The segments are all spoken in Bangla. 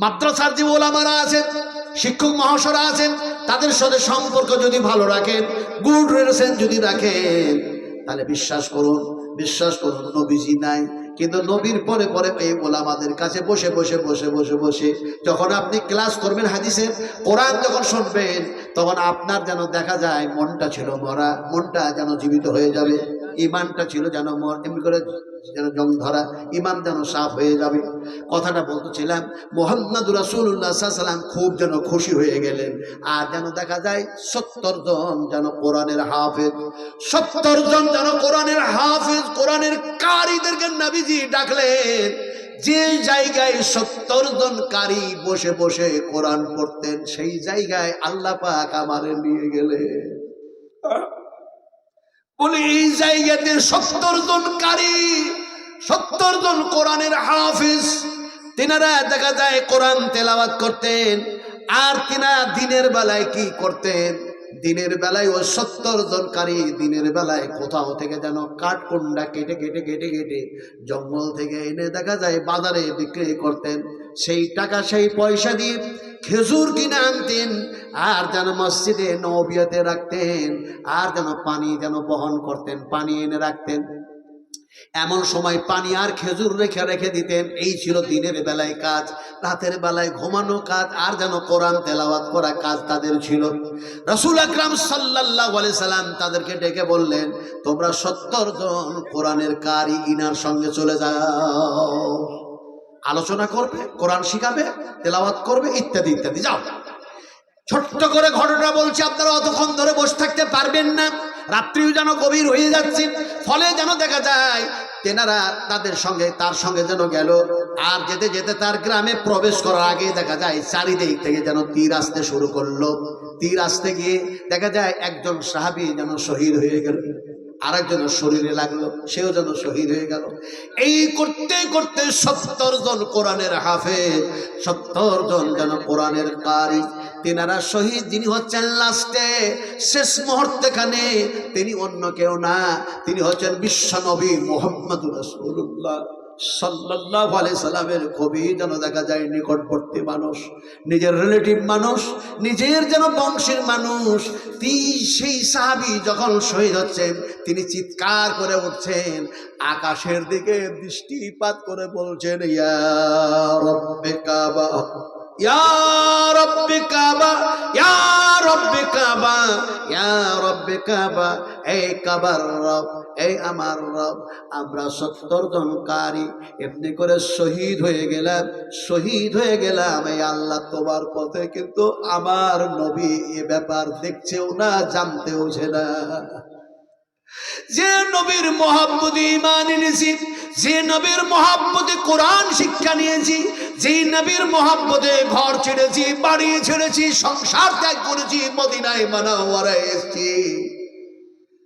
মাদ্রাসার যে ওলামারা আছেন, শিক্ষক মহাশয়রা আছেন, তাদের সাথে সম্পর্ক যদি ভালো রাখেন, গুড রিলেশন যদি রাখেন, তাহলে বিশ্বাস করুন নবীজি নাই, কিন্তু নবীর পরে পরে এই ওলামাদের কাছে বসে বসে বসে বসে বসে যখন আপনি ক্লাস করবেন হাদিসের, কোরআন যখন শুনবেন, তখন আপনার যেন দেখা যায় মনটা ছিল মরা, মনটা যেন জীবিত হয়ে যাবে, ইমানটা ছিল যেন এমনি করে যেন জং ধরা, ইমান যেন সাফ হয়ে যাবে। কথাটা বলতেছিলাম, মুহাম্মদুর রাসূলুল্লাহ সাল্লাল্লাহু আলাইহি ওয়াসাল্লাম খুব যেন খুশি হয়ে গেলেন। আর যেন দেখা যায় 70 জন যেন কোরআনের হাফেজ, 70 জন যেন কোরআনের হাফেজ, কোরআনের কারীদেরকে নবীজি ডাকলেন। যে জায়গায় 70 জন কারী বসে বসে কোরআন পড়তেন, সেই জায়গায় আল্লাহ পাক আমারে নিয়ে গেলেন। বলি এই জায়গাতে 70 জন কারী, 70 জন কোরআনের হাফিজ, তিনারা দেখা যায় কোরআন তেলাওয়াত করতেন। আর তিনারা দিনের বেলায় কি করতেন? দিনের বেলায় ওই 70 জন কারী দিনের বেলায় কোথাও থেকে যেন কাঠকুন্ডা কেটে কেটে কেটে কেটে জঙ্গল থেকে এনে দেখা যায় বাজারে বিক্রি করতেন। সেই টাকা সেই পয়সা দিয়ে খেজুর কিনে আনতেন, আর যেন মসজিদে নববিয়াতে রাখতেন, আর যেন পানি যেন বহন করতেন, পানি এনে রাখতেন। এমন সময় পানি আর খেজুর রেখে রেখে দিতেন। এই ছিল দিনের বেলায় কাজ। রাতের বেলায় ঘুমানো কাজ, আর যেন কোরআন তেলাওয়াত করা কাজ তাদের ছিল। রাসূল আকরাম সাল্লাল্লাহু আলাইহি সাল্লাম তাদেরকে ডেকে বললেন, তোমরা 70 জন কোরআনের কারি ইনার সঙ্গে চলে যাও, আলোচনা করবে, কোরআন শিখাবে, তেলাওয়াত করবে, ইত্যাদি ইত্যাদি, যাও। ছোট্ট করে ঘটনা বলছি, আপনারা অতক্ষণ ধরে বসে থাকতে পারবেন না, রাত্রিও যেন গভীর হয়ে যাচ্ছে। ফলে যেন দেখা যায় তেনারা তার সঙ্গে যেন গেল। আর যেতে যেতে তার গ্রামে প্রবেশ করার আগে দেখা যায় চারিদিক থেকে যেন তীর আসতে শুরু করলো। তীর আসতে গিয়ে দেখা যায় একজন সাহাবী যেন শহীদ হয়ে গেল, আরেকজনের শরীরে লাগলো, সেও যেন শহীদ হয়ে গেল। এই করতে করতে 70 জন কোরআনের হাফেজ, 70 জন যেন কোরআনের কারি, তিনারা শহীদ। যিনি হচ্ছেন লাস্টে শেষ মুহূর্তেখানে, তিনি অন্য কেউ না, তিনি হচ্ছেন বিশ্বনবী মুহাম্মদুর রাসূলুল্লাহ সাল্লাল্লাহু আলাইহি সাল্লামের খুবই যেন দেখা যায় নিকটবর্তী মানুষ, নিজের রিলেটিভ মানুষ, নিজের যেন বংশের মানুষ। সেই সাহাবী যখন শহীদ হচ্ছেন, তিনি চিৎকার করে উঠছেন, আকাশের দিকে দৃষ্টিপাত করে বলছেন, ইয়া রব্বে কাবা, ইয়া রব্বে কাবা, ইয়া রব্বে কাবা, ইয়া রব্বে কাবা, এই কাবার রব, এই আমার রব, আমরা 70 জন কারি এমনি করে শহীদ হয়ে গেলাম, এই আল্লাহ তোমার পথে। কিন্তু আমার নবী এ ব্যাপার দেখছেও না, জানতেও না। যে নবীর মহব্বতে ঈমান এনেছি, যে নবীর মহব্বতে কোরআন শিক্ষা নিয়েছি, যে নবীর মহব্বতে ঘর ছেড়েছি, বাড়ি ছেড়েছি, সংসার ত্যাগ করেছি, মদিনায় মুনাওয়ারায় এসেছি,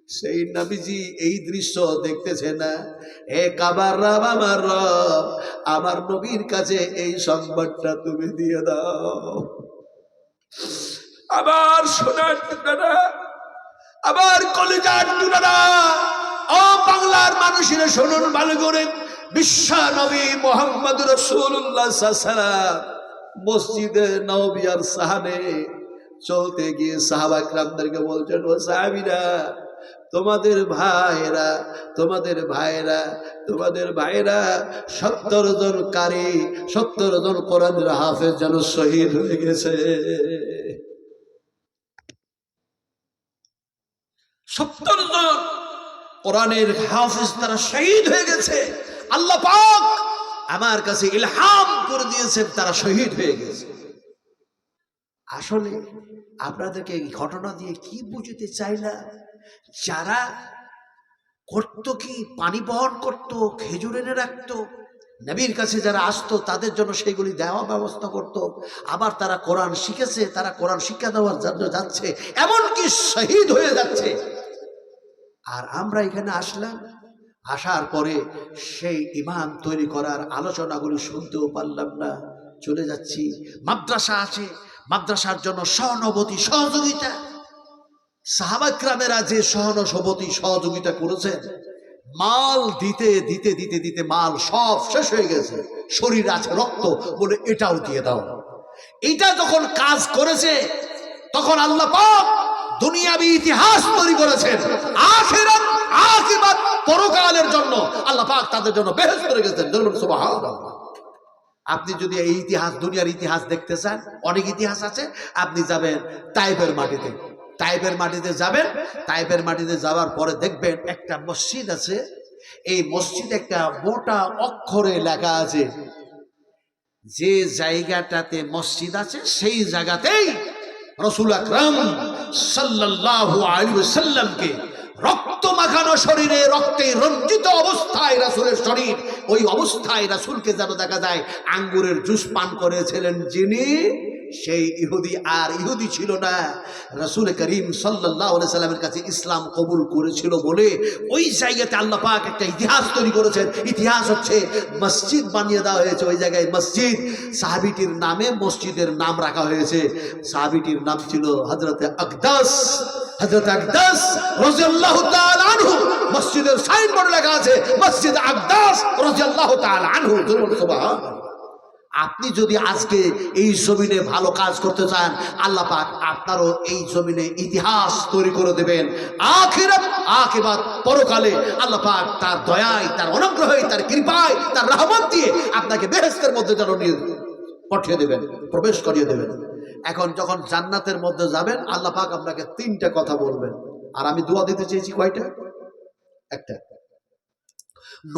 সেই নবীজি এই দৃশ্য দেখতেছে না। এ কাবার রব, আমার রব, আমার নবীর কাছে এই সংবাদটা তুমি দিয়ে দাও। আবার সোনার টুকরা, আবার কলিজার টুকরা, ও বাংলার মানুষেরা শুনুন ভালো করে। বিশ্ব নবী মুহাম্মদুর রাসূলুল্লাহ সাল্লাল্লাহু আলাইহি ওয়াসাল্লাম মসজিদে নববিয়ার সাহানে চলতে গিয়ে সাহাবা কিরামদেরকে বলছেন, ও সাহাবীরা, তোমাদের ভাইরা 70 জন কারি, 70 জন কোরআনের হাফেজ যেন শহীদ হয়ে গেছে। 70 জন কোরআনের হাফেজ তারা শহীদ হয়ে গেছে। আল্লাহ পাক আমার কাছে ইলহাম করে দিয়েছেন, তারা শহীদ হয়ে গেছে। আসলে আপনাদেরকে এই ঘটনা দিয়ে কি বুঝতে চাইলাম, যারা করতো কি, পানি বহন করতো, খেজুর এনে রাখতো, নবীর কাছে যারা আসতো তাদের জন্য সেগুলি দেওয়া ব্যবস্থা করত। আবার তারা কোরআন শিখেছে, তারা কোরআন শিক্ষা দেওয়ার জন্য যাচ্ছে, এমনকি শহীদ হয়ে যাচ্ছে। আর আমরা এখানে আসলাম, আসার পরে সেই ইমাম তৈরি করার আলোচনাগুলি শুনতেও পারলাম না, চলে যাচ্ছি। মাদ্রাসা আছে, মাদ্রাসার জন্য সহানুভূতি সহযোগিতা, সাহাবা কিরামেরা যে সহানুভূতি সহযোগিতা করেছেন, মাল দিতে দিতে দিতে দিতে মাল সব শেষ হয়ে গেছে, শরীর আছে রক্ত, বলে এটাও দিয়ে দাও। এটা যখন কাজ করেছে তখন আল্লাহ পাক দুনিয়াবি ইতিহাস তৈরি করেছেন, আখিরাত আকিবাত পরকালের জন্য আল্লাহ পাক তাদের জন্য বেহেশত রেখেছেন। সুবহানাল্লাহ। আপনি যদি এই ইতিহাস, দুনিয়ার ইতিহাস দেখতে চান, অনেক ইতিহাস আছে। আপনি যাবেন তাইফের মাটিতে, তাইফের মাটিতে যাবেন, তাইফের মাটিতে যাওয়ার পরে দেখবেন একটা মসজিদ আছে। এই মসজিদ একটা মোটা অক্ষরে লেখা আছে, যে জায়গাটাতে মসজিদ আছে সেই জায়গাতেই রাসূল আকরাম সাল্লাল্লাহু আলাইহি ওয়াসাল্লামকে রক্ত মাখানো শরীরে, রক্তে রঞ্জিত অবস্থায় রাসূলের শরীর, ওই অবস্থায় রাসূলকে যেন দেখা যায় আঙ্গুরের জুস পান করেছিলেন যিনি, সেই ইহুদি আর ইহুদি ছিল না, রাসূল করিম সাল্লাল্লাহু আলাইহি সাল্লামের কাছে ইসলাম কবুল করেছিল বলে ওই জায়গাতে আল্লাহ পাক একটা ইতিহাস তৈরি করেছেন। ইতিহাস হচ্ছে মসজিদ বানিয়ে দেওয়া হয়েছে ওই জায়গায়, মসজিদ। সাহাবীটির নামে মসজিদের নাম রাখা হয়েছে। সাহাবীটির নাম ছিল হযরতে আকদাস, হযরত আকদাস রাদিয়াল্লাহু তাআলা আনহু। মসজিদের সাইনবোর্ড লেখা আছে মসজিদ আকদাস রাদিয়াল্লাহু তাআলা আনহু। সুবহানাল্লাহ। আপনি যদি আজকে এই জমিনে ভালো কাজ করতে চান, আল্লাহ পাক আপনারও এই জমিনে ইতিহাস তৈরি করে দেবেন। আখিরাত আকিবাত পরকালে আল্লাহ পাক তার দয়ায়, তার অনুগ্রহে, তার কৃপায়, তার রহমত দিয়ে আপনাকে বেহেশতের মধ্যে যেন নিয়ে পাঠিয়ে দেবেন, প্রবেশ করিয়ে দেবেন। এখন যখন জান্নাতের মধ্যে যাবেন, আল্লাহ পাক আপনাকে তিনটা কথা বলবেন। আর আমি দোয়া দিতে চেয়েছি কয়টা? একটা।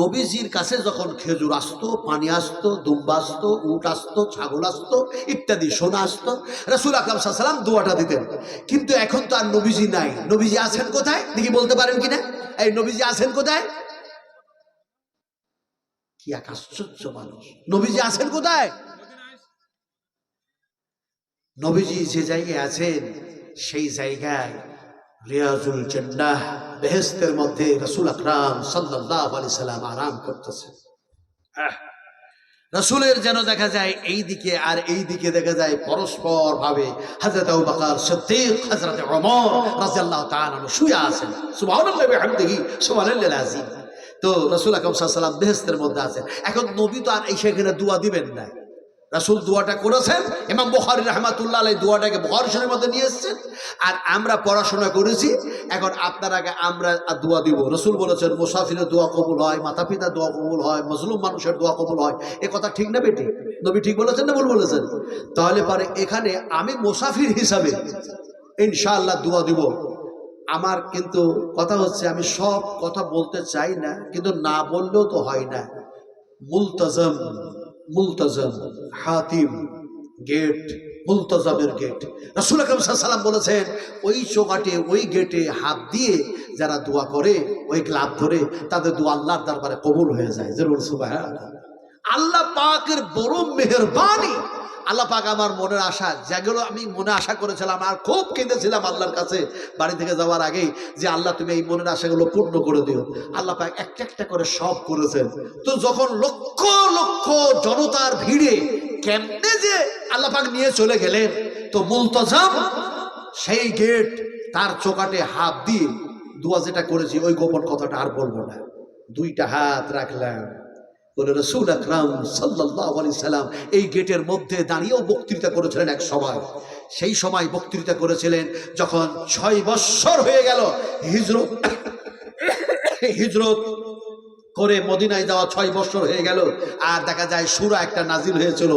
নবীজির কাছে যখন খেজুর আসতো, পানি আসতো, দুম্বা আসতো, উট আসতো, ছাগল আসতো, ইত্যাদি সোনা আসতো, রাসূল আকরাম সাল্লাল্লাহু আলাইহি ওয়াসাল্লাম দোয়াটা দিতেন। কিন্তু এখন তো আর নবীজি নাই। নবীজি আছেন কোথায় দেখি, বলতে পারেন কিনা? এই নবীজি আছেন কোথায়? কি এক আশ্চর্য মানুষ! নবীজি আছেন কোথায়? নবীজি যে জায়গায় আছেন সেই জায়গায় রিয়াজুল জান্নাহ, বেহেশতের মধ্যে রাসূল আকরাম সাল্লাল্লাহু আলাইহি সাল্লাম আরাম করতেছে। রাসূলের যেন দেখা যায় এই দিকে আর এই দিকে দেখা যায় পরস্পর ভাবে হযরত আবু বকর সিদ্দিক, হযরত ওমর রাদিয়াল্লাহু তাআলা শুয়ে আছেন। সুবহানাল্লাহি ওয়া বিহামদিহি সুবহানাল্লাহিল আযীম। তো রাসূল আকরাম সাল্লাল্লাহু আলাইহি সাল্লাম বেহেশতের মধ্যে আছেন। এখন নবী তো আর এই সেখানে দোয়া দিবেন না। রাসূল দোয়াটা করেছেন, ইমাম বুখারী রাহমাতুল্লাহ আলাইহি দোয়াটাকে বুখারী শরীফের মধ্যে নিয়ে এসেছেন। আর আমরা পড়াশোনা করেছি, এখন আপনার আগে আমরা দোয়া দিব। রাসূল বলেছেন মুসাফিরের দোয়া কবুল হয়, মাতা পিতার দোয়া কবুল হয়, মজলুম মানুষের দোয়া কবুল হয়। এ কথা ঠিক না বেটি? নবী ঠিক বলেছেন না ভুল বলেছেন? তাহলে পারে এখানে আমি মুসাফির হিসাবে ইনশাআল্লাহ দোয়া দিব। আমার কিন্তু কথা হচ্ছে, আমি সব কথা বলতে চাই না, কিন্তু না বললেও তো হয় না। মুলতাজাম, মুলতাজাম হাতিম গেট, মুলতাজামের গেট। রাসূল আকরাম সাল্লাল্লাহু আলাইহি সাল্লাম বলেছেন ওই চৌকাঠে, ওই গেটে হাত দিয়ে যারা দোয়া করে, ওই গ্লাভ ধরে, তাদের দোয়া আল্লাহর দরবারে কবুল হয়ে যায়। জরুর সুবহানাল্লাহ। আল্লাহ পাকের বড় মেহেরবানি। আল্লাহ পাক আমার মনের আশা, যেগুলো আমি মনে আশা করেছিলাম আর খুব কেঁদেছিলাম আল্লাহর কাছে বাড়ি থেকে যাওয়ার আগেই, যে আল্লাহ তুমি এই মনের আশাগুলো পূর্ণ করে দিও। আল্লাহ পাক একটা একটা করে সব করেছেন। তো যখন লক্ষ লক্ষ জনতার ভিড়ে কেমনে যে আল্লাহ পাক নিয়ে চলে গেলেন, তো মুলতাজাম সেই গেট, তার চৌকাঠে হাত দিয়ে দোয়া যেটা করেছি, ওই গোপন কথাটা আর বলবো না। দুইটা হাত রাখলাম, বলে রাসূল আকরাম সাল্লাল্লাহু আলাইহি সাল্লাম এই গেটের মধ্যে দাঁড়িয়েও বক্তৃতা করেছিলেন এক সময়। সেই সময় বক্তৃতা করেছিলেন যখন 6 বৎসর হয়ে গেল হিজরত করে মদিনায় যাওয়া, 6 বছর হয়ে গেল। আর দেখা যায় সূরা একটা নাজিল হয়েছিল,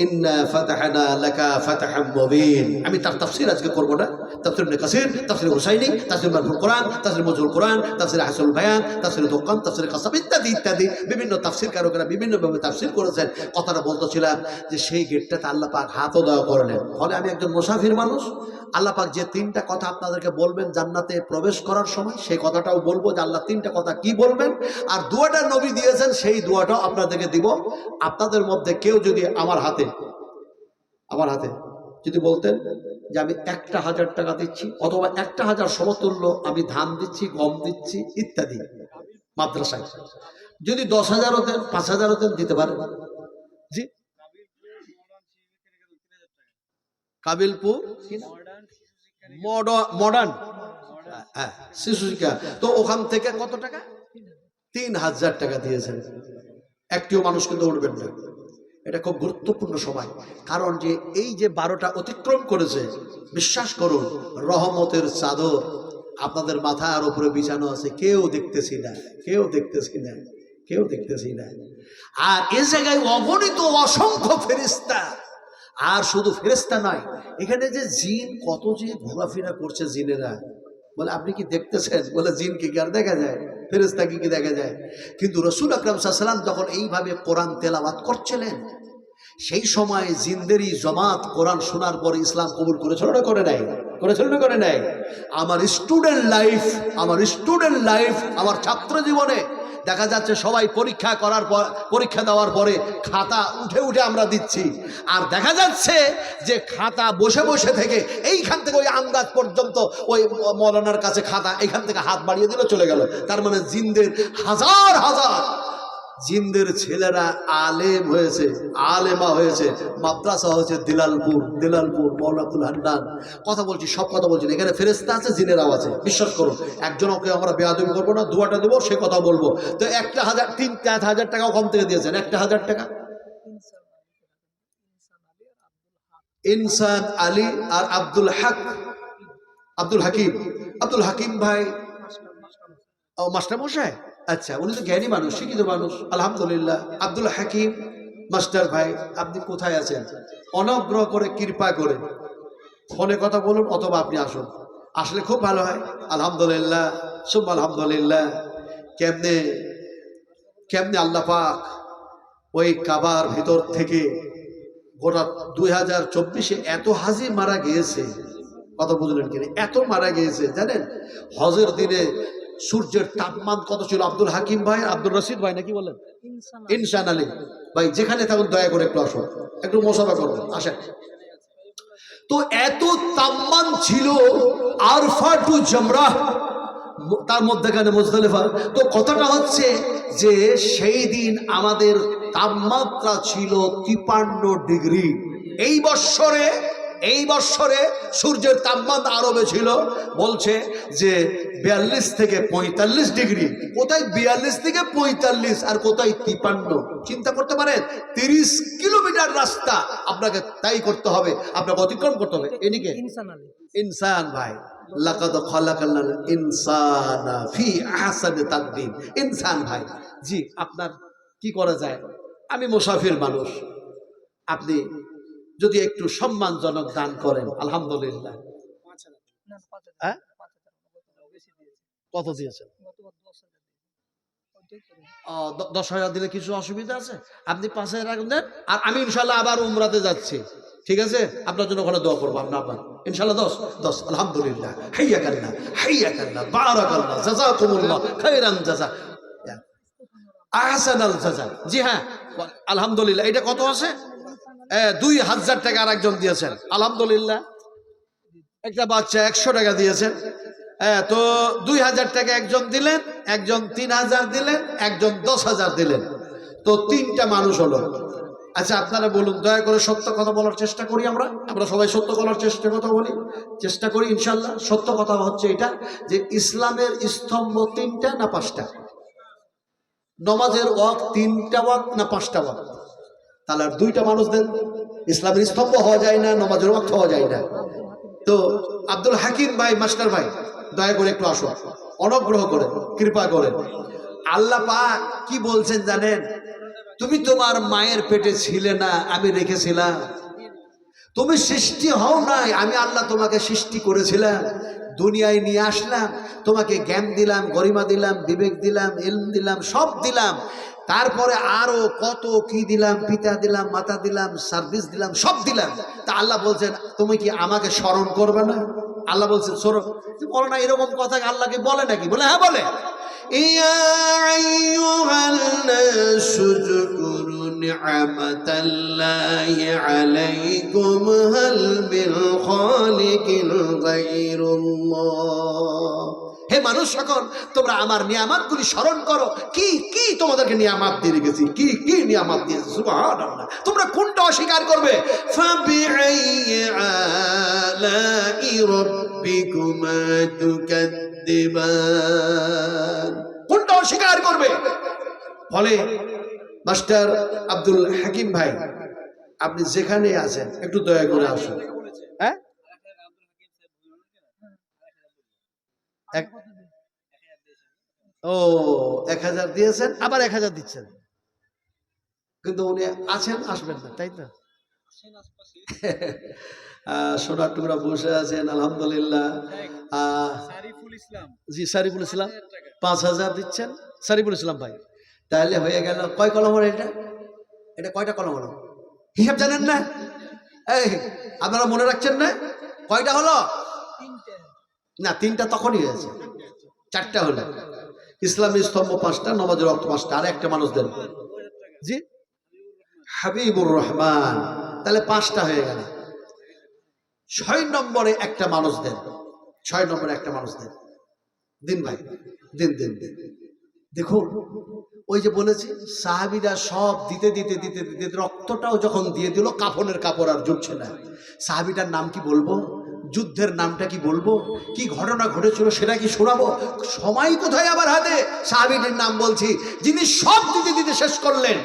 ইন্না ফাতাহনা লাকা ফাতহাম মুবিন। আমি তার তাফসীর আজকে করব না। তাফসীর ইবনে কাসির, তাফসীর হুসাইনি, তাফসীর মারফুল কোরআন, তাফসীর মজহুল কোরআন, তাফসীর হাসানুল বায়ান, তাফসীর দুকান, তাফসীর কাসাব ইত্যাদি ইত্যাদি বিভিন্ন তাফসীর কারকেরা বিভিন্নভাবে তাফসীর করেছেন। কথাটা বলতেছিলাম যে সেই গেটটাতে আল্লাহ পাক হাতও দেওয়া করলেন। ফলে আমি একজন মুসাফির মানুষ, আল্লাহ পাক যে 3টা কথা আপনাদেরকে বলবেন জান্নাতে প্রবেশ করার সময়, সেই কথাটাও বলবো যে আল্লাহ 3টা কথা কি বলবেন। আর দোয়াটা নবী দিয়েছেন, সেই দোয়াটাও আপনাদেরকে দিব। আপনাদের মধ্যে কেউ যদি আমার হাতে যদি বলতেন যে আমি 1000 টাকা দিচ্ছি, অথবা 1000 সমতুল্য আমি ধান দিচ্ছি, গম দিচ্ছি ইত্যাদি মাদ্রাসায়, যদি 10,000 দেন, 5,000 দেন, দিতে পারেন। জি, কাবিলপুর মডার্ন শিশু শিক্ষা, তো ওখান থেকে কত টাকা? 3,000 টাকা দিয়েছেন। একটিও মানুষ কিন্তু উঠবেন না। এটা খুব গুরুত্বপূর্ণ সময়, কারণ যে এই যে 12টা অতিক্রম করেছে, বিশ্বাস করুন রহমতের চাদর আপনাদের মাথার উপরে বিছানো আছে, কেউ দেখতেছি না, কেউ দেখতেছি না, কেউ দেখতেছি না। আর এ জায়গায় অগণিত অসংখ্য ফেরেশতা, আর শুধু ফেরেশতা নয়, এখানে যে জিন কত যে ঘোরাফেরা করছে জিনেরা, বলে আপনি কি দেখতেছেন? বলে জিন কি আর দেখা যায়, ফেরেশতা কি দেখা যায়? কিন্তু রাসূল আকরাম সাল্লাল্লাহু আলাইহি ওয়াসাল্লাম যখন এইভাবে কোরআন তেলাওয়াত করছিলেন, সেই সময় জিনদেরই জমাত কোরআন শোনার পরে ইসলাম কবুল করেছিল না করে নাই? করেছিল না করে নাই? আমার স্টুডেন্ট লাইফ, আমার ছাত্র জীবনে দেখা যাচ্ছে সবাই পরীক্ষা দেওয়ার পরে খাতা উঠে আমরা দিচ্ছি, আর দেখা যাচ্ছে যে খাতা বসে থেকে এইখান থেকে ওই আন্দাজ পর্যন্ত ওই মৌলানার কাছে খাতা এইখান থেকে হাত বাড়িয়ে দিল, চলে গেল। তার মানে জিনদের হাজার জিনদের ছেলেরা আলেম হয়েছে, আলেমা হয়েছে, মাদ্রাসা হয়েছে দিলালপুর মৌলাতুল হান্নান। কথা বলছি, সব কথা বলছি, এখানে ফেরেশতা আছে, জিনেরাও আছে। বিশ্বাস করুন, একজনকে আমরা বেয়াদবি করবো না, দুয়াটা দেবো, সে কথা বলবো। তো 1,000 টাকাও কম থেকে দিয়েছেন, 1,000 টাকা। ইনসান আলী আর আব্দুল হাকিম ভাই, ও মাস্টার মশাই, আচ্ছা, উনি তো জ্ঞানী মানুষ, শিক্ষিত মানুষ, আলহামদুলিল্লাহ। আব্দুল হাকিম মাস্টার ভাই, আপনি কোথায় আছেন? অনুগ্রহ করে কৃপা করে ফোনে কথা বলুন, অথবা আপনি আসুন, আসলে খুব ভালো হয়। আলহামদুলিল্লাহ, শুভ আলহামদুলিল্লাহ। কেমনে আল্লাহ পাক ওই কাবার ভিতর থেকে গোটা 2024-এ এত হাজি মারা গিয়েছে, কথা বুঝলেন কিনা? এত মারা গিয়েছে জানেন? হজের দিনে সূর্যের তাপমান কত ছিল? আব্দুল হাকিম ভাই, আব্দুল রশিদ ভাই নাকি বলেন, ইনসান আলী ভাই, যেখানে থাকুন দয়া করে একটু আসুন, একটু মোসাফা করুন, আসেন। তো এত তাপমান ছিল আরফা টু জামরাহ, তার মধ্যেখানে মুজদালিফা। তো কথাটা হচ্ছে যে সেই দিন আমাদের তাপমাত্রা ছিল 53 ডিগ্রি। এই বৎসরে সূর্যের তাপমাত্রা আরবে ছিল, বলছে যে 42 থেকে 45 ডিগ্রি। কোথায় 42 থেকে 45 আর কোথায় 53? চিন্তা করতে পারেন, 30 কিলোমিটার রাস্তা আপনাকে তাই করতে হবে, আপনাকে অতিক্রম করতে হবে। এদিকে ইনসান ভাই, লাকাদ খালাকাল ইনসানা ফি আহসানি তাকওয়িম। ইনসান ভাই, জি, আপনার কি করা যায়? আমি মুসাফির মানুষ, আপনি যদি একটু সম্মানজনক দান করেন, আলহামদুলিল্লাহ। হ্যাঁ, কত দিয়েছেন? 10,000 দিলে কিছু অসুবিধা আছে? আপনি 5,000 রাখুন দেন, আর আমি ইনশাল্লাহ আবার উমরাতে যাচ্ছি, ঠিক আছে? আপনার জন্য ওখানে দোয়া করবো, আপনার ইনশাল্লাহ 10 আলহামদুলিল্লাহ। হাইয়াকাল্লাহ বারাকাল্লাহ, জাযাকুমুল্লাহ খাইরান জাযা, আহসানাল জাযা। জি হ্যাঁ, আলহামদুলিল্লাহ। এটা কত আছে? 2,000 টাকা আর একজন দিয়েছেন, আলহামদুলিল্লাহ। একটা বাচ্চা 100 টাকা দিয়েছেন। তো 2,000 টাকা একজন দিলেন, একজন 3,000 দিলেন, একজন 10,000 দিলেন। তো 3টা মানুষ হলো। আচ্ছা, আপনারা বলুন, দয়া করে সত্য কথা বলার চেষ্টা করি। আমরা সবাই সত্য বলার চেষ্টা করি ইনশাল্লাহ। সত্য কথা হচ্ছে এটা যে ইসলামের স্তম্ভ 3টা না 5টা? নমাজের ওয়াক্ত 3টা ওয়াক্ত না 5টা ওয়াক্ত? তাহলে আর 2টা মানুষ দেন, ইসলামের স্তম্ভ হওয়া যায় না, নমাজের ওয়াক্ত হওয়া যায় না। তো আব্দুল হাকিম ভাই, মাস্টার ভাই, দয়া করে একটু আসুন, অনুগ্রহ করে কৃপা করেন। আল্লাহ পাক কি বলছেন জানেন? তুমি তোমার মায়ের পেটে ছিলে না, আমি রেখেছিলাম। তুমি সৃষ্টি হও নাই, আমি আল্লাহ তোমাকে সৃষ্টি করেছিলাম, দুনিয়ায় নিয়ে আসলাম, তোমাকে জ্ঞান দিলাম, গরিমা দিলাম, বিবেক দিলাম, ইলম দিলাম, সব দিলাম। তারপরে আরো কত কি দিলাম, পিতা দিলাম, মাতা দিলাম, সার্ভিস দিলাম, সব দিলাম। তা আল্লাহ বলছেন তুমি কি আমাকে স্মরণ করবে না? আল্লাহ বলছেন স্মরণ বলো না। এরকম কথা আল্লাহকে বলে নাকি? বলে হ্যাঁ বলে। ইয়া আইয়ুহান নাসু যকুরু নি'মাতাল্লাহি আলাইকুম হাল মিন খালিকিন গায়রুল্লাহ। হে মানুষ সকল, তোমরা আমার নিয়ামতগুলি স্মরণ করো। কি কি তোমাদেরকে নিয়ামত দিয়ে রেখেছি, কি কি নিয়ামত দিয়েছি, সুবহানাল্লাহ। তোমরা কোনটা অস্বীকার করবে? ফাবিআইয়ি আলাই রাব্বিকুমা তুকাদ্দিবান। কোনটা অস্বীকার করবে? ফলে মাস্টার আব্দুল হাকিম ভাই, আপনি যেখানে আছেন একটু দয়া করে আসুন। হ্যাঁ, ও 1000 দিয়েছেন, আবার 1000 দিচ্ছেন, কিন্তু উনি আছেন, আসবেন না, তাই তো? সোনার টুকরা বসে আছেন, আলহামদুলিল্লাহ। জি, সারিফুল ইসলাম 5000 দিচ্ছেন, সারিফুল ইসলাম ভাই। তাহলে হয়ে গেল কয় কলম হলো এটা? এটা কয়টা কলম হলো? হিসাব জানেন না? এই আপনারা মনে রাখছেন না? কয়টা হলো? না, 3টা তখনই হয়েছে, 4টা হলো। ইসলামী স্তম্ভ 5টা, নামাজের ওয়াক্ত 5টা, আর একটা মানুষ দেন। জি, হাবিবুর রহমান, তাহলে 5টা হয়ে গেল। 6 নম্বরে একটা মানুষ দেন, 6 নম্বরে একটা মানুষ দেন। দিন ভাই, দিন দিন দিন। দেখুন, ওই যে বলেছি সাহাবীরা সব দিতে দিতে দিতে দিতে রক্তটাও যখন দিয়ে দিল, কাফনের কাপড় আর জুটছে না। সাহাবীটার নাম কি বলবো? যুদ্ধের নামটা কি বলবো? কি ঘটনা ঘটেছিল সেটা কি শোনাবো? সময় কোথায় আবার হাতে? সাহাবীটির নাম বলছি, যিনি সব দিতে দিতে শেষ করলেন,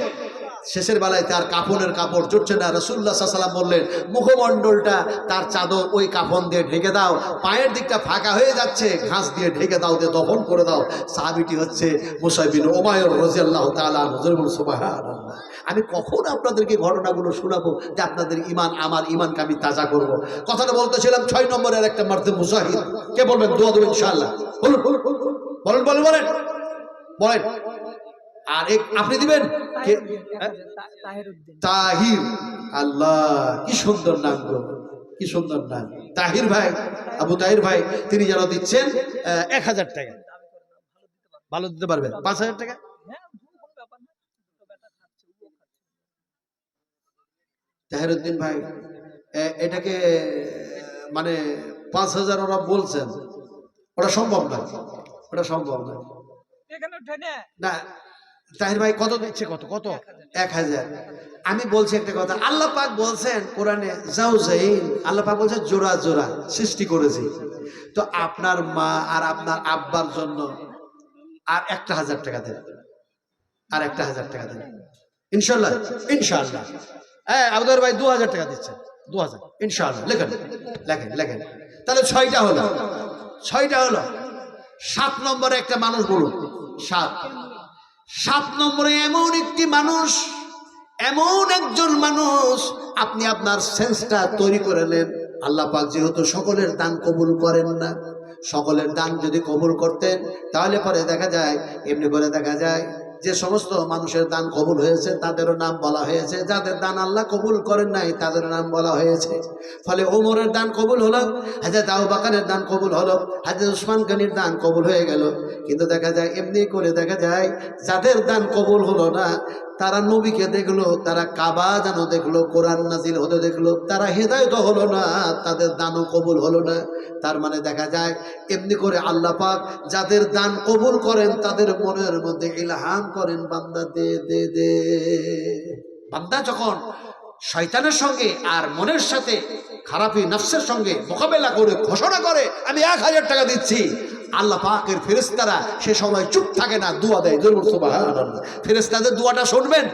শেষের বেলায় তার কাফনের কাপড় জুটছে না। রাসূলুল্লাহ সাল্লাল্লাহু আলাইহি ওয়াসাল্লাম বললেন, মুখমণ্ডলটা তার চাদর ওই কাফন দিয়ে ঢেকে দাও, পায়ের দিকটা ফাঁকা হয়ে যাচ্ছে, ঘাস দিয়ে ঢেকে দাও, দিয়ে দফন করে দাও। সাহাবীটি হচ্ছে মুসাইব বিন উমাইর রাদিয়াল্লাহু তাআলা আনহু। সুবহানাল্লাহ। আমি কখন আপনাদেরকে ঘটনাগুলো শোনাবো যে আপনাদের ইমান, আমার ইমানকে আমি তাজা করব? কথাটা বলতেছিলাম 6 নম্বরের একটা মারতে মুজাহিদ। কে বলবেন? দোয়া দেবেন ইনশাআল্লাহ। বলুন বলেন বলেন বলেন বলেন। আর আপনি দিবেন কে? তাহির। আল্লাহ, কি সুন্দর নাম গো, কি সুন্দর নাম। তাহির ভাই, আবু তাহির ভাই, তিনি যেন দিচ্ছেন 1000 টাকা। ভালো দিতে পারবেন? 5000 টাকা। তাহিরউদ্দিন ভাই, এটাকে মানে 5000 ওরা বলছেন, ওটা সম্ভব না, ওটা সম্ভব না। না, তাহির ভাই কত দিচ্ছে? কত কত? 1000। আমি বলছি একটা কথা, আল্লাহ পাক বলছেন কোরআনে, জাওজাইন, আল্লাহ পাক বলছেন জোড়া জোড়া সৃষ্টি করেছি। তো আপনার মা আর আপনার আব্বার জন্য আর 1000 টাকা দেন, আর 1000 টাকা দেন ইনশাআল্লাহ। ইনশাআল্লাহ। হ্যাঁ, আবুদর ভাই 2000 টাকা দিচ্ছেন, 2000 ইনশাআল্লাহ। লেখেন লেখেন লেখেন। তাহলে 6টা হলো, 6টা হলো। 7 নম্বরে একটা মানুষ বলুন। 7 নম্বরে এমন একটি মানুষ, এমন একজন মানুষ, আপনি আপনার সেন্সটা তৈরি করে নেন। আল্লাহ পাক যেহেতু সকলের দান কবুল করেন না, সকলের দান যদি কবুল করতেন তাহলে পরে দেখা যায়, এমনি করে দেখা যায় যে সমস্ত মানুষের দান কবুল হয়েছে তাদেরও নাম বলা হয়েছে, যাদের দান আল্লাহ কবুল করেন নাই তাদের নাম বলা হয়েছে। ফলে ওমরের দান কবুল হলো, হযরত আবু বকরের দান কবুল হলো, হযরত উসমান গনির দান কবুল হয়ে গেল। কিন্তু দেখা যায় এমনি করে দেখা যায় যাদের দান কবুল হলো না, তারা নবীকে দেখলো, তারা কাবা যেন দেখলো, কোরআন নাজিল হতে দেখলো, তারা হেদায়েত হলো না, তাদের দানও কবুল হলো না। তার মানে দেখা যায় এমনি করে আল্লাহ পাক যাদের দান কবুল করেন তাদের মনের মধ্যে ইলহাম করেন, বান্দা দে দে দে। বান্দা যখন শয়তানের সঙ্গে আর মনের সাথে খারাপি নফসের সঙ্গে মোকাবেলা করে ঘোষণা করে আমি 1000 টাকা দিচ্ছি, আল্লাহ পাকের ফেরেশতারা সে সময় চুপ থাকে না, দোয়া দেয়। জোরে বলুন সুবহানাল্লাহ। ফেরেশতাদের দোয়াটা শুনবেন,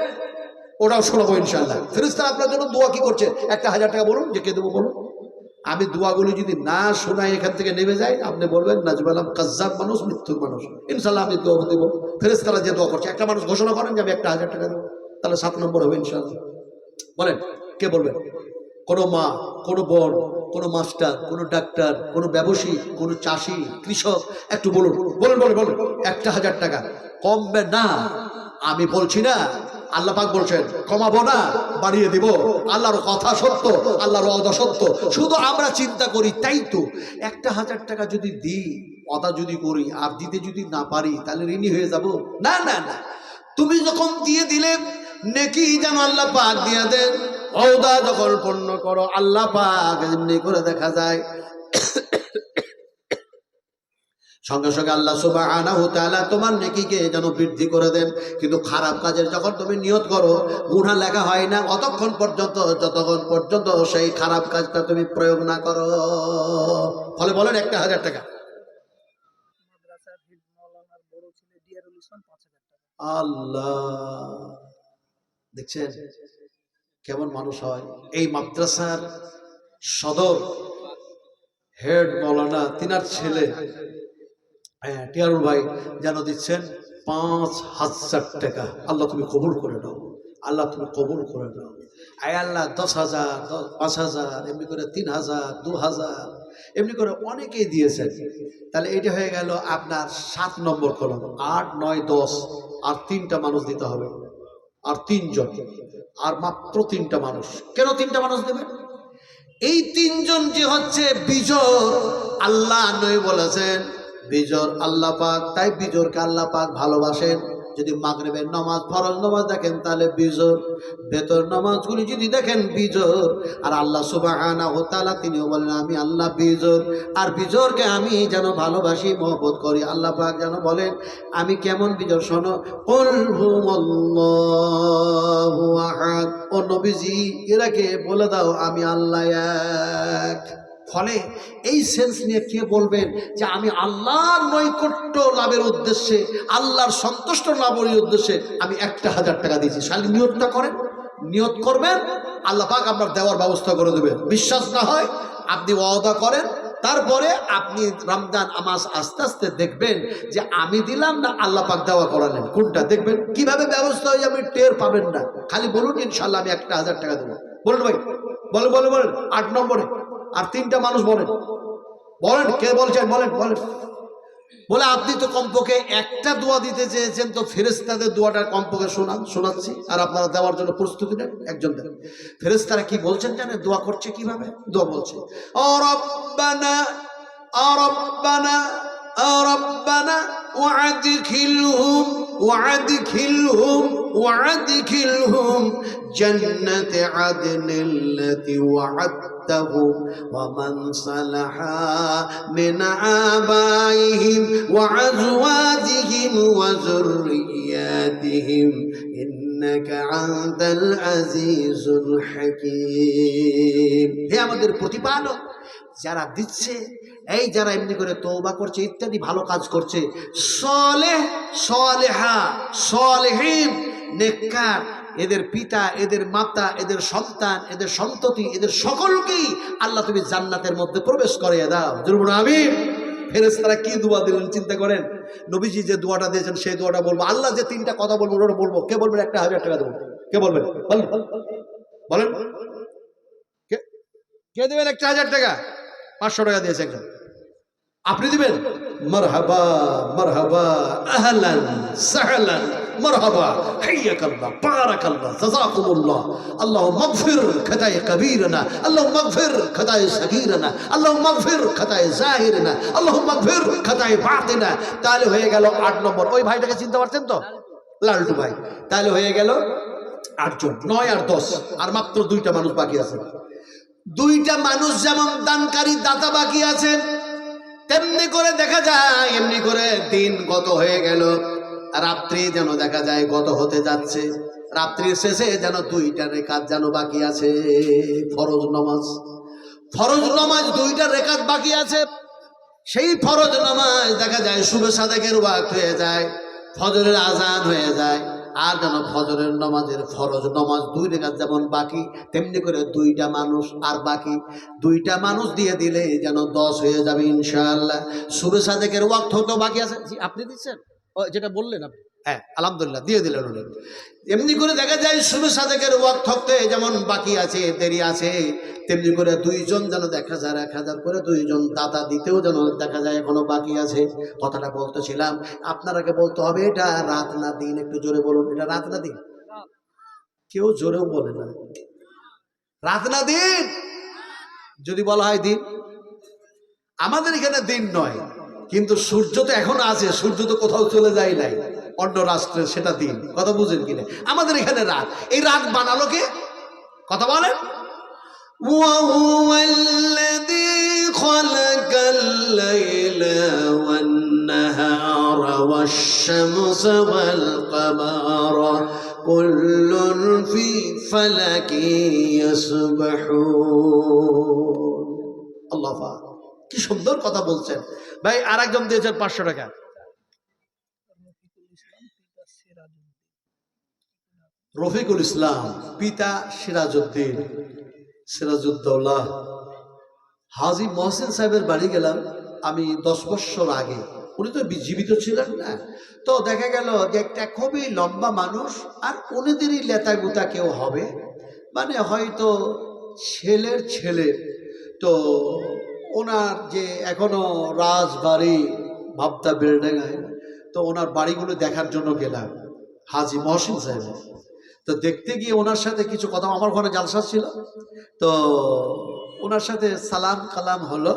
ওটাও শোনাবো ইনশাআল্লাহ। ফেরেশতারা আপনার জন্য দোয়া কি করছে? 1000 টাকা বলুন, যে কে দেবো বলুন। আমি দোয়াগুলো যদি না শোনাই, এখান থেকে নেমে যাই, আপনি বলবেন নাজবালাম কাজ্জাব মানুষ, মৃত্যুর মানুষ। ইনশাআল্লাহ আমি দোয়া দেবো। ফেরেশতারা যে দোয়া করছে, একটা মানুষ ঘোষণা করেন যে আমি 1000 টাকা দেবো, তাহলে 7 নম্বর হবে ইনশাআল্লাহ। বলেন, কে বলবেন? কোনো মা, কোনো বোন, কোনো মাস্টার, কোনো ডাক্তার, কোনো ব্যবসায়ী, কোনো চাষি, কৃষক, একটু বলুন, বলুন বলুন বলুন। 1000 টাকা কমবে না, আমি বলছি না, আল্লাহ পাক বলছেন কমাবো না, বাড়িয়ে দিব। আল্লাহর কথা সত্য, আল্লাহর ওয়াদা সত্য, শুধু আমরা চিন্তা করি তাই তো। 1000 টাকা যদি দিই, ওয়াদা যদি করি আর দিতে যদি না পারি, তাহলে ঋণী হয়ে যাব? না না না, তুমি যখন দিয়ে দিলে নেকি যেন আল্লাহ পাক দিয়ে দেন। ওয়াদা যখন পূর্ণ করো, আল্লাহ পাক এমনি করে দেখা যায় সঙ্গে সঙ্গে আল্লাহ সুবহানাহু ওয়া তাআলা তোমার নেকিকে যেন বৃদ্ধি করে দেন। কিন্তু খারাপ কাজের যখন তুমি নিয়ত করো, গুনাহ লেখা হয় না অতক্ষণ পর্যন্ত যতক্ষণ পর্যন্ত সেই খারাপ কাজটা তুমি প্রয়োগ না করো। ফলে বলেন 1000 টাকা। আল্লাহ, দেখছেন কেমন মানুষ হয়। এই মাদ্রাসার সদর হেড মৌলানা তিনার ছেলে টিয়ারুল ভাই যেন দিচ্ছেন 5,000 টাকা। আল্লাহ তুমি কবুল করে নাও, আল্লাহ তুমি কবুল করে নাও। আয় আল্লাহ 10,000, 5,000, এমনি করে 3,000, 2,000 এমনি করে অনেকেই দিয়েছেন। তাহলে এটা হয়ে গেল আপনার 7 নম্বর কলম। 8, 9, 10 আর 3টা মানুষ দিতে হবে, আর 3 জন, আর মাত্র 3টা মানুষ। কেন 3টা মানুষ দেবে? এই 3 জন যে হচ্ছে বিজোর, আল্লাহ নবী বলেছেন বিজোর আল্লাহ পাক, তাই বিজোরকে আল্লাহ পাক ভালোবাসেন। যদি মাগরিবের নামাজ ফরজ নামাজ দেখেন তাহলে বিজোর, বেতর নামাজগুলি যদি দেখেন বিজোর। আর আল্লাহ সুবহানাহু ওয়া তাআলা তিনিও বলেন আমি আল্লাহ বিজোর, আর বিজোরকে আমি যেন ভালোবাসি, মহব্বত করি। আল্লাহ পাক যেন বলেন আমি কেমন বিজোর, শোনো, কুল হুয়াল্লাহু আহাদ, ও নবীজি এরাকে বলে দাও আমি আল্লাহ এক। ফলে এই সেন্স নিয়ে কে বলবেন যে আমি আল্লাহর নৈকট্য লাভের উদ্দেশ্যে, আল্লাহর সন্তুষ্ট লাভের উদ্দেশ্যে আমি 1,000 টাকা দিয়েছি, শালি নিয়তটা করেন, নিয়ত করবেন, আল্লাহ পাক আপনার দেওয়ার ব্যবস্থা করে দেবেন। বিশ্বাস না হয় আপনি ওয়াদা করেন, তারপরে আপনি রমজান মাস আস্তে আস্তে দেখবেন যে আমি দিলাম না আল্লাহ পাক দেওয়া করালেন, কোনটা দেখবেন কিভাবে ব্যবস্থা হয়ে যাবে টের পাবেন না। খালি বলুন ইনশাল্লাহ আমি 1,000 টাকা দেবো। বলুন ভাই, বলেন বলেন বলেন 8 নম্বরে। আর 3টা মানুষ বলেন, বলেন কে বলছেন, বলেন বলেন। বলে আপনি তো কমপক্ষে একটা দোয়া দিতে চেয়েছেন, তো ফেরেশতাদের দোয়াটা কমপক্ষে শোনাচ্ছি, আর আপনারা দেওয়ার জন্য প্রস্তুতি নেন। একজন দেন। ফেরেশতারা কি বলছেন জানেন? দোয়া করছে কিভাবে? দোয়া বলছে ও রব্বানা, ও রব্বানা, ও রব্বানা ওয়াদখিলহুম ওয়াদখিলহুম ওয়াদখিলহুম জান্নাতে আদনিল্লাতি ওয়া'আদতাহুম ওয়া মান সালাহা মিন আবাইহিম ওয়া আজওয়াজিহিম ওয়া যুররিয়াতিহিম ইন্নাকা আনতাল আজিজুল হাকীম। হে আমাদের প্রতিপালক, যারা দিচ্ছে, এই যারা এমনি করে তওবা করছে ইত্যাদি ভালো কাজ করছে, সালেহ সালেহা সালেহিন নেককার, এদের পিতা, এদের মাতা, এদের সন্তান, এদের সন্ততি, এদের সকলকেই আল্লাহ তুমি জান্নাতের মধ্যে প্রবেশ করিয়ে দাও। জরুর আমিন। ফেরেশতারা কি দোয়া দিলেন চিন্তা করেন। নবীজি যে দোয়াটা দিয়েছেন সেই দোয়াটা বলবো, আল্লাহ যে 3টা কথা বলবো ওটা বলবো। কে বলবেন 1,000 টাকা দেবো? কে বলবেন? বলেন বলেন, কে দেবেন 1,000 টাকা? 500 টাকা দিয়েছে একজন, আপনি দিবেন? মারহাবা মারহাবা, আহলান সাহলান, মারহাবা, হাইয়াকাল্লাহ, বারাকাল্লাহ, জাযাকুমুল্লাহ। আল্লাহুম্মা গফির খাতায়ে কবীরানা, আল্লাহুম্মা গফির খাতায়ে সগীরানা, আল্লাহুম্মা গফির খাতায়ে জাহিরানা, আল্লাহুম্মা গফির খাতায়ে বাতিনা। তাহলে হয়ে গেল 8 নম্বর। ওই ভাইটাকে চিনতে পারছেন তো? লালটু ভাই। তাহলে হয়ে গেল 8 জন। 9 আর 10, আর মাত্র 2টা মানুষ বাকি আছে। 2টা মানুষ যেমন দানকারী দাতা বাকি আছেন, তেমনি করে দেখা যায় এমনি করে দিন গত হয়ে গেল, রাত্রি যেন দেখা যায় গত হতে যাচ্ছে। রাত্রির শেষে যেন 2টা রেকাত যেন বাকি আছে, ফরজ নামাজ। ফরজ নামাজ 2টা রেকাত বাকি আছে। সেই ফরজ নামাজ দেখা যায় শুভ সাদেকের ওয়াক্ত হয়ে যায়, ফজরের আজান হয়ে যায়। আর যেন ফজরের নামাজের ফরজ নামাজ 2 রেকাত যেমন বাকি, তেমনি করে 2টা মানুষ আর বাকি। 2টা মানুষ দিয়ে দিলে যেন 10 হয়ে যাবে ইনশাআল্লাহ। শুভ সাদেকের ওয়াক্ত হতে বাকি আছে। জি আপনি দিচ্ছেন, ও যেটা বললেন আপনি, হ্যাঁ আলহামদুলিল্লাহ দিয়ে দিলেন উনি। এমনি করে দেখা যায় শুভ সাদেকের ওয়াক্ত থাকতে যেমন বাকি আছে, দেরি আছে, তেমনি করে 2 জন যেন দেখা যায় 1,000 করে 2 জন দাতা দিতেও যেন দেখা যায় এখনো বাকি আছে। কথাটা বলতেছিলাম, আপনারাকে বলতে হবে এটা রাত না দিন? একটু জোরে বলুন, এটা রাত না দিন? কেউ জোরেও বলে না। রাত না দিন? যদি বলা হয় দিন, আমাদের এখানে দিন নয়, কিন্তু সূর্য তো এখন আছে, সূর্য তো কোথাও চলে যায় নাই, অন্য রাষ্ট্রে সেটা দিন। কথা বুঝেন কিনা? আমাদের এখানে রাত। এই রাত বানালো কে? কথা বলেন। وهو الذي خلق الليل والنهار والشمس والقمر كل في فلك يسبحون। আল্লাহ পাক কি সুন্দর কথা বলছেন ভাই। আরেকজন দিয়েছেন 500 টাকা। রফিকুল ইসলাম, পিতা সিরাজউদ্দিন, সিরাজউদ্দৌলাহ। হাজী মহসিন সাহেবের বাড়ি গেলাম আমি 10 বছর আগে, উনি তো জীবিত ছিলেন না। তো দেখা গেল যে একটা খুবই লম্বা মানুষ, আর উনিদেরই লেতা গুতা কেউ হবে, মানে হয়তো ছেলের ছেলে। তো ওনার যে এখনো রাজবাড়ি ভাবতা বেলডাঙ্গায়, তো ওনার বাড়িগুলো দেখার জন্য গেলাম হাজী মহসিন সাহেব। তো দেখতে গিয়ে ওনার সাথে কিছু কথা, আমার ঘরে জালসা ছিল, তো ওনার সাথে সালাম কালাম হলো।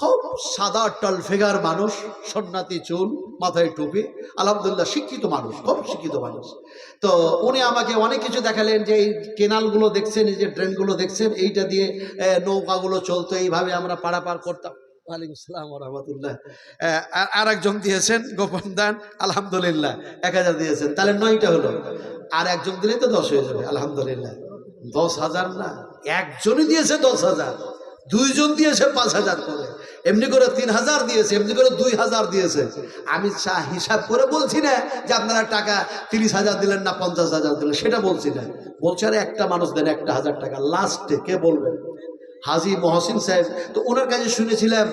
খুব সাদা টলফেগার মানুষ, সন্ন্যাতি চুল, মাথায় টুপি, আলহামদুলিল্লাহ শিক্ষিত মানুষ, খুব শিক্ষিত মানুষ। তো উনি আমাকে অনেক কিছু দেখালেন, যে এই কেনালগুলো দেখছেন, এই যে ড্রেনগুলো দেখছেন, এইটা দিয়ে নৌকাগুলো চলতো, এইভাবে আমরা পারাপার করতাম। ওয়ালাইকুম আসসালাম ওয়া রাহমাতুল্লাহ। আর একজন দিয়েছেন গোপন দান, আলহামদুলিল্লাহ 1000 দিয়েছেন, তাহলে 9টা হলো। আর একজন দিলেই তো 10 হয়ে যাবে, আলহামদুলিল্লাহ। 10,000 না, একজনই দিয়েছে 10,000, দুইজন দিয়েছে 5,000 করে, এমনি করে 3,000 দিয়েছে, এমনি করে 2,000 দিয়েছে। আমি হিসাব করে বলছি না যে আপনারা টাকা 30,000 দিলেন না 50,000 দিলেন, সেটা বলছি না। বলছে আরে একটা মানুষ দেন 1,000 টাকা, লাস্টে কে বলবেন? হাজী মহসিন সাহেব। তো ওনার কাছে শুনেছিলাম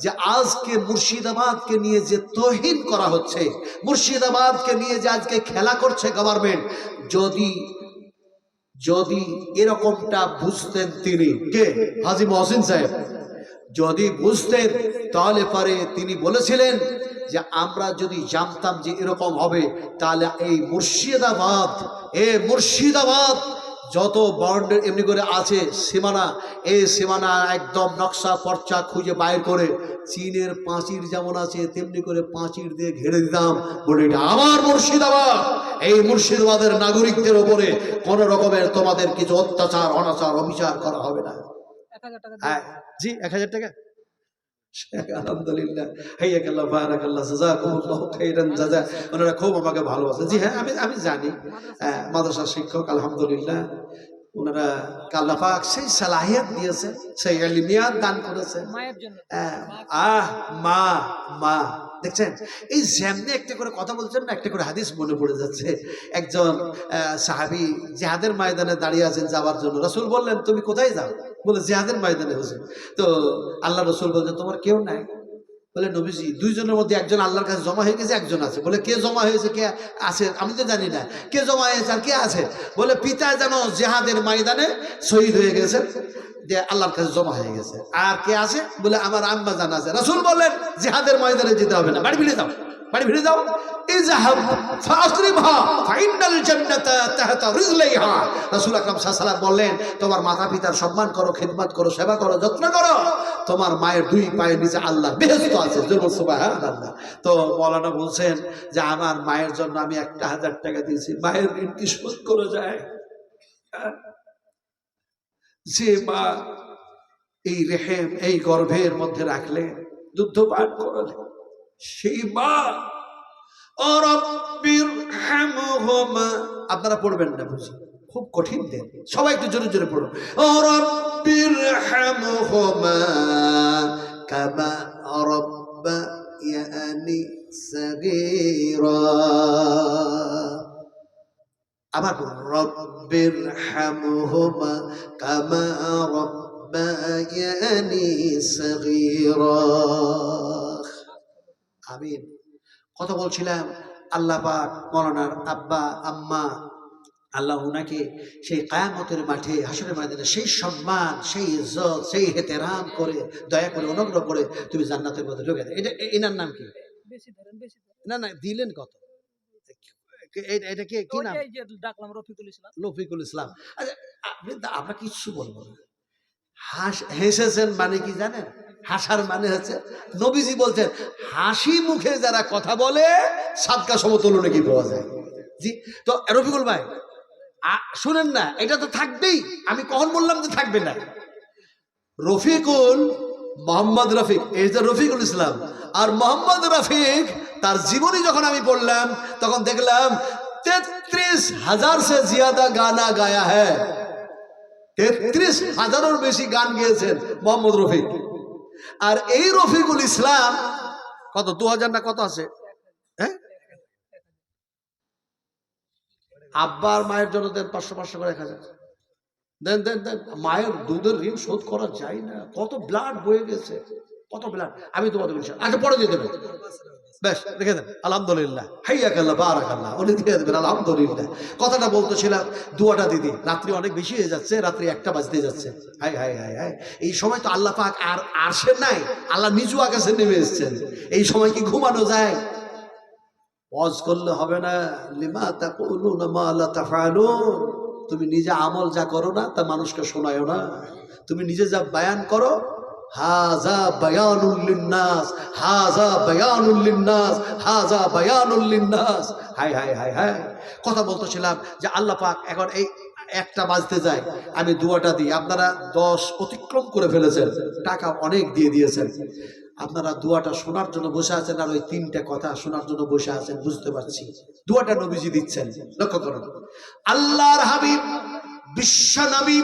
যে আজকে মুর্শিদাবাদকে নিয়ে যে তৌহিন করা হচ্ছে, মুর্শিদাবাদকে নিয়ে যে আজকে খেলা করছে গভর্নমেন্ট, যদি যদি এরকমটা বুঝতেন তিনি, কে? হাজী মহসিন সাহেব। যদি বুঝতেন তাহলে পরে তিনি বলেছিলেন যে আমরা যদি জানতাম যে এরকম হবে, তাহলে এই মুর্শিদাবাদ যত বর্ডার এমনি করে আছে সীমানা, এই সীমানা একদম নকশা পর্চা খুঁজে বাইর করে চীনের পাঁচির যেমন আছে তেমনি করে পাঁচির দিয়ে ঘিরে দিতাম, বলে এটা আমার মুর্শিদাবাদ। এই মুর্শিদাবাদের নাগরিকদের উপরে কোন রকমের তোমাদের কিছু অত্যাচার অনাচার অবিচার করা হবে না। হ্যাঁ জি, 1000 টাকা। আলহামদুলিল্লাহ, হাইয়াকাল্লাহ বারাকাল্লাহ, জাযাকুমুল্লাহু খাইরান জাযা। ওনারা খুব আমাকে ভালোবাসে। জি হ্যাঁ, আমি জানি, মাদ্রাসা শিক্ষক, আলহামদুলিল্লাহ। ওনারা আল্লাহ পাক সেই সালাহিয়াত দিয়েছে, সেই ইলমিয়াত দান করেছে। মা মা দেখছেন, এই যেমনি একটা করে কথা বলছেন না, একটা করে হাদিস মনে পড়ে যাচ্ছে। একজন সাহাবী জিহাদের ময়দানে দাঁড়িয়ে আছেন যাওয়ার জন্য। রাসূল বললেন তুমি কোথায় যাও? বলে জিহাদের ময়দানে হুজুর। তো আল্লাহ রাসূল বলছেন তোমার কেউ নাই? বলে নবীজি দুইজনের মধ্যে একজন আল্লাহর কাছে জমা হয়ে গেছে, একজন আছে। বলে কে জমা হয়েছে, কে আছে? আমি তো জানি না কে জমা হয়েছে আর কে আছে। বলে পিতা যেন জিহাদের ময়দানে শহীদ হয়ে গেছে, যে আল্লাহর কাছে জমা হয়ে গেছে। আর কে আছে? বলে আমার আম্মা জান আছে। রাসূল বললেন জিহাদের ময়দানে যেতে হবে না, বাড়ি ফিরে যাও, বাড়ি ফিরে যাও। ইযহাব ফাকরিবহা ফাইনাল জান্নাতা তাহতা রিজলাইহা। রাসূল আকরাম সাল্লাল্লাহু আলাইহি ওয়াসাল্লাম বললেন তোমার মাতা পিতার সম্মান করো, খিদমত করো, সেবা করো, যত্ন করো, তোমার মায়ের 2 পায়ের নিচে আল্লাহর বেহেশত আছে। সুবহানাল্লাহ। তো মাওলানা বলছেন যে আমার মায়ের জন্য আমি 1,000 টাকা দিয়েছি, মায়ের ঋণ কি শোধ করে যায়? যে মা এই রেহেম এই গর্ভের মধ্যে রাখলে, দুগ্ধ পান করালে, সেই মা রাব্বিরহামহুমা, আপনারা পড়বেন না বুঝি, খুব কঠিন দেন, সবাই একটু জোরে জোরে পড়ুন। রাব্বিরহামহুমা কামা রাব্বায়ানি সাগীরা। আবার রাব্বিরহামহুমা কামা রাব্বায়ানি সাগীরা। আমিন। কথা বলছিলাম আল্লাহ পাক মাওলানার আব্বা আম্মা, আল্লাহ উনাকে সেই কিয়ামতের মাঠে হাসরের ময়দানে সেই সম্মান, সেই ইজ্জত, সেই ইহতিরাম করে দয়া করে অনুগ্রহ করে তুমি জান্নাতের মধ্যে ঢুকে দাও। এটা এনার নাম কি? না না দিলেন কত? এটা কি নাম? ডাকলাম রফিকুল ইসলাম। রফিকুল ইসলাম। আচ্ছা আমরা কিছু বলবো না। হেসেছেন মানে কি জানেন? হাসার মানে হচ্ছে নবীজি বলছেন হাসি মুখে যারা কথা বলে সাদকা সমতুল্য নাকি পাওয়া যায়। জি, তো রফিকুল ভাই শুনেন না, এটা তো থাকবেই। আমি কখন বললাম যে থাকবে না? রফিকুল মোহাম্মদ রফিক, এই যে রফিকুল ইসলাম আর মোহাম্মদ রফিক, তার জীবনী যখন আমি পড়লাম তখন দেখলাম 33,000 से ज्यादा गाना गाया है। 33,000-এর বেশি গান গেয়েছেন মোহাম্মদ রফিক। আর এই রফিকুল ইসলাম কত 2000 না কত আছে? হ্যাঁ আব্বা আর মায়ের জন্য দেন 500 করে 1000 দেন দেন দেন। মায়ের দুধের ঋণ শোধ করা যায় না, কত ব্লাড বয়ে গেছে, কত ব্লাড। আমি তোমাদের বলছি, আচ্ছা পরে দিয়ে দেবেন, বেশ রেখে দেন। আলহামদুলিল্লাহ, হাইয়াকাল্লাহ বারাকাল্লাহ, উনি দিয়ে দেবেন আলহামদুলিল্লাহ। কথাটা বলতেছিলাম, দুয়াটা দিদি, রাত্রি অনেক বেশি হয়ে যাচ্ছে, রাত্রি 1টা বাজতে যাচ্ছে। হাই হাই হাই হাই, এই সময় তো আল্লাহ পাক আর আসেন নাই, আল্লাহ নিজু আকাশে নেমে এসেছেন। এই সময় কি ঘুমানো যায়? ওয়াজ করলে হবে না। লিমা তাকুলুনা মা লা তাফআলুন, তুমি নিজে আমল যা করো না তা মানুষকে শোনায়ও না। তুমি নিজে যা বয়ান করো, হাযা বায়ানুল লিন্নাস, হাযা বায়ানুল লিন্নাস, হাযা বায়ানুল লিন্নাস। হাই হাই হাই হাই, কথা বলতেছিলাম যে আল্লাহ পাক এখন এই 1টা বাজতে যায়, আমি দুয়াটা দিই, আপনারা 10 অতিক্রম করে ফেলেছেন, টাকা অনেক দিয়ে দিয়েছেন। আপনারা দুয়াটা শোনার জন্য বসে আছেন, আর ওই 3টে কথা শোনার জন্য বসে আছেন, বুঝতে পারছি। দুয়াটা নবীজি দিচ্ছেন, লক্ষ্য করুন। আল্লাহর হাবিব বিশ্ব নবী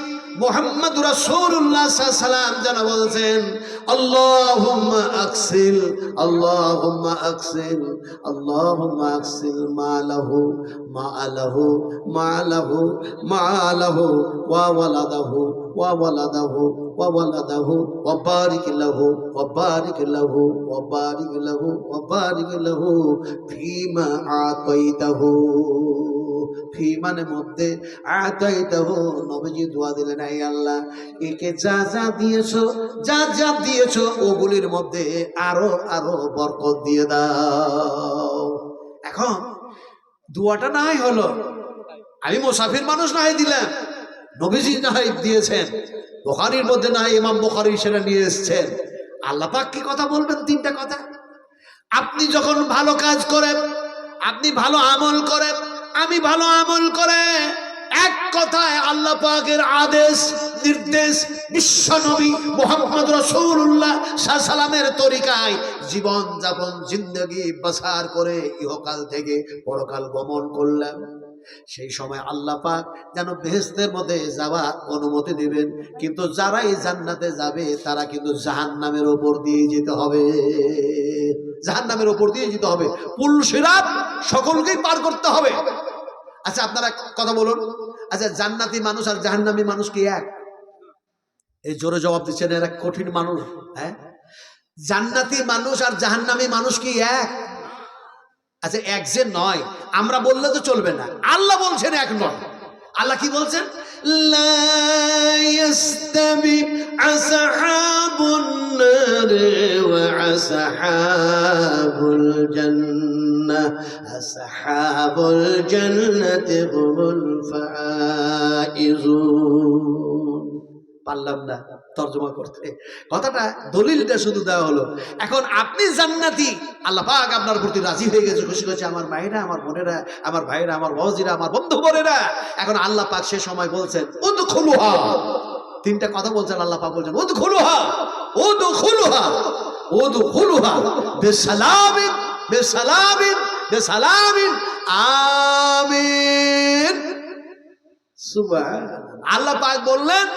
মুহাম্মদ রাসূলুল্লাহ সাল্লাল্লাহু আলাইহি ওয়াসাল্লাম যেন বলছেন, আল্লাহুম্মা আকসিল, আল্লাহুম্মা আকসিল, আল্লাহুম্মা আকসিল মালাহু মাআলাহু মাআলাহু মাআলাহু ওয়া ওয়ালাদাহু ওয়া ওয়ালাদাহু ওয়া ওয়ালাদাহু ওয়া বারিক লাহু ওয়া বারিক লাহু ওয়া বারিক লাহু ওয়া বারিক লাহু ফীমা আতাইতাহু। ফি মানে মধ্যে, আতাইতাহু, নবীজি দোয়া দিলেন, হে আল্লাহ একে যা যা দিয়েছো, যা যা দিয়েছো ওগুলির মধ্যে আরো আরো বরকত দিয়ে দাও। এখন দোয়াটা না হয় হলো, আমি মুসাফির মানুষ না হয় দিলাম, নবীজি না হয় দিয়েছেন, বুখারীর মধ্যে না হয় ইমাম বুখারী সেটা নিয়ে এসেছেন। আল্লাহ পাক কি কথা বলবেন? 3টা কথা। আপনি যখন ভালো কাজ করেন, আপনি ভালো আমল করেন, আমি ভালো আমল করে, এক কথায় আল্লাহ পাকের আদেশ নির্দেশ, বিশ্ব নবী মুহাম্মদ রাসূলুল্লাহ সাল্লাল্লাহু আলাইহি ওয়াসাল্লামের তরিকায় জীবন যাপন জিন্দেগি বাসার করে ইহকাল থেকে পরকাল গমন করলাম, সেই সময় আল্লাহ পাক যেন বেহেশতের মধ্যে যাওয়া অনুমতি দিবেন। কিন্তু যারাই জান্নাতে যাবে তারা কিন্তু জাহান্নামের উপর দিয়ে যেতে হবে, জাহান্নামের উপর দিয়ে যেতে হবে, পুল সিরাত সকলকেই পার করতে হবে। আচ্ছা আপনারা কথা বলুন, আচ্ছা জান্নাতি মানুষ আর জাহান্নামী মানুষ কি এক? এই জোরে জবাব দিচ্ছেন, এরা কঠিন মানুষ। হ্যাঁ, জান্নাতি মানুষ আর জাহান্নামী মানুষ কি এক? আচ্ছা এক যে নয়, আমরা বললে তো চলবে না, আল্লাহ বলছেন এক নয়। আল্লাহ কি বলছেন? লা ইস্তাবি আসহাবুন নার ওয়া আসহাবুল জান্নাহ, আসহাবুল জান্নাতি হুমুল ফাইজুন। পারলাম না তর্জমা করতে, কথাটা দলিলটা শুধু দেওয়া হলো। এখন আপনি জান্নাতি, আল্লাহ পাক আপনার প্রতি রাজি হয়ে গেছে, খুশি হয়েছে, আমার মায়েরা, আমার বোনেরা, আমার ভাইরা, আমার বাবাজিরা, আমার বন্ধু বোনেরা। এখন আল্লাহ পাক সে সময় বলছেন উদখুলুহা, 3টা কথা বলছেন আল্লাহ পাক, বলছেন উদখুলুহা উদখুলুহা উদখুলুহা বিসালামিন বিসালামিন বিসালামিন আমিন। সুবহানাল্লাহ। আল্লাহ পাক বললেন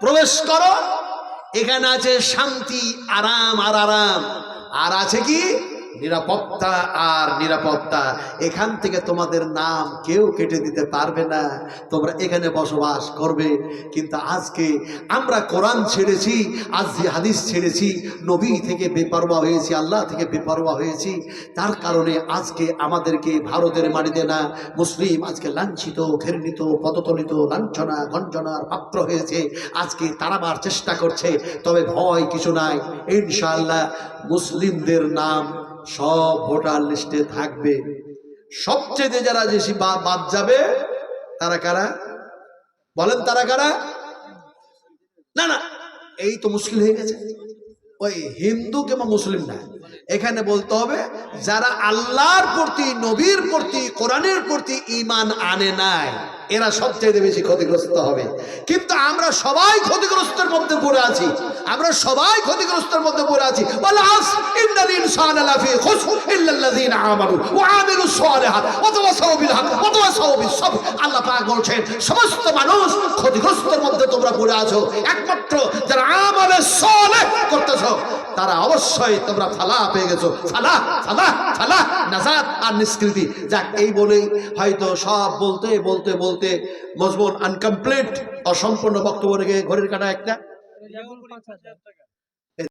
প্রবেশ করো, এখানে আছে শান্তি, আরাম আর আরাম, আর আছে কি? নিরাপত্তা আর নিরাপত্তা। এখান থেকে তোমাদের নাম কেউ কেটে দিতে পারবে না, তোমরা এখানে বসবাস করবে। কিন্তু আজকে আমরা কোরআন ছেড়েছি, আজকে হাদিস ছেড়েছি, নবী থেকে বেপরোয়া হয়েছি, আল্লাহ থেকে বেপরোয়া হয়েছি। তার কারণে আজকে আমাদেরকে ভারতের মাটিতে না, মুসলিম আজকে লাঞ্ছিত, ঘৃণিত, পদতলিত, লাঞ্ছনা গঞ্জনার পাত্র হয়েছে। আজকে তাড়াবার চেষ্টা করছে, তবে ভয় কিছু নাই, ইনশাআল্লাহ মুসলিমদের নাম সব ভোটার লিস্টে থাকবে। সবচেয়ে যারা বেশি বাদ যাবে তারা কারা বলেন? তারা কারা? না না, এই তো মুশকিল হয়ে গেছে, ওই হিন্দু কিংবা মুসলিম না, এখানে বলতে হবে যারা আল্লাহর প্রতি, নবীর প্রতি, কোরআনের প্রতি ঈমান আনে নাই, এরা সবচেয়ে বেশি ক্ষতিগ্রস্ত হবে। কিন্তু আমরা সবাই ক্ষতিগ্রস্তের মধ্যে পড়ে আছি, আমরা সবাই ক্ষতিগ্রস্তের মধ্যে পড়ে আছি। ওয়াল আসর ইন্নাল ইনসানা লাফি খুসর ইল্লাল্লাযিনা আমানু ওয়া আমিলুস সালিহাত ওয়া তাওয়াসাউ বিল হক ওয়া তাওয়াসাউ বিস সবর। আল্লাহ পাক বলছেন সমস্ত মানুষ ক্ষতিগ্রস্তের মধ্যে তোমরা পড়ে আছো, একমাত্র যারা আমল আমলে সালেহ করতেছো, তারা অবশ্যই তোমরা ফালাহ পেয়ে গেছো। ফালাহ ফালাহ ফালাহ, নাজাত আর নিষ্কৃতি। যাক, এই বলেই হয়তো সব বলতে বলতে বলতে মজমুন আনকমপ্লিট, অসম্পূর্ণ বক্তব্য রেখে ঘড়ির কাঁটা একটা